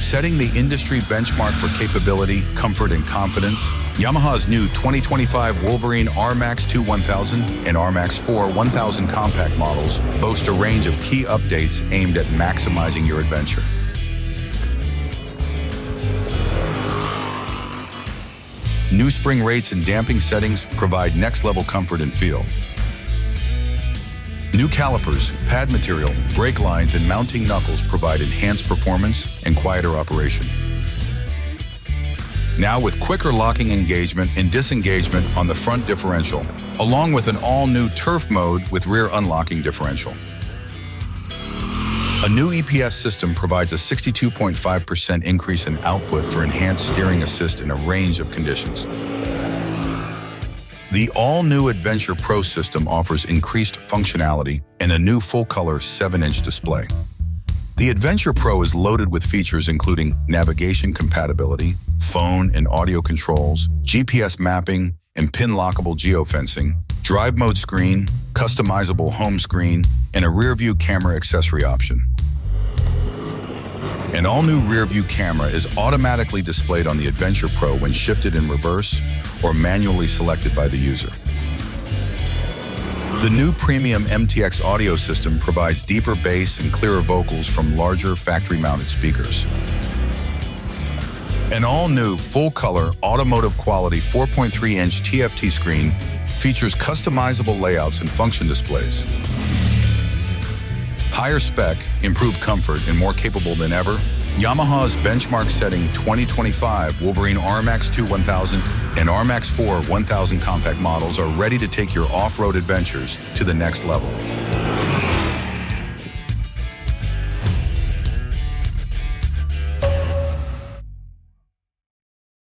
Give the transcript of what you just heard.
Setting the industry benchmark for capability, comfort, and confidence, Yamaha's new 2025 Wolverine RMAX2 1000 and RMAX4 1000 compact models boast a range of key updates aimed at maximizing your adventure. New spring rates and damping settings provide next-level comfort and feel. New calipers, pad material, brake lines, and mounting knuckles provide enhanced performance and quieter operation. Now with quicker locking engagement and disengagement on the front differential, along with an all-new turf mode with rear unlocking differential. A new EPS system provides a 62.5% increase in output for enhanced steering assist in a range of conditions. The all-new Adventure Pro system offers increased functionality and a new full-color 7-inch display. The Adventure Pro is loaded with features including navigation compatibility, phone and audio controls, GPS mapping and pin-lockable geofencing, drive mode screen, customizable home screen, and a rear-view camera accessory option. An all-new rear-view camera is automatically displayed on the Adventure Pro when shifted in reverse or manually selected by the user. The new premium MTX audio system provides deeper bass and clearer vocals from larger factory-mounted speakers. An all-new full-color automotive-quality 4.3-inch TFT screen features customizable layouts and function displays. Higher spec, improved comfort, and more capable than ever, Yamaha's benchmark-setting 2025 Wolverine RMAX2 1000 and RMAX4 1000 compact models are ready to take your off-road adventures to the next level.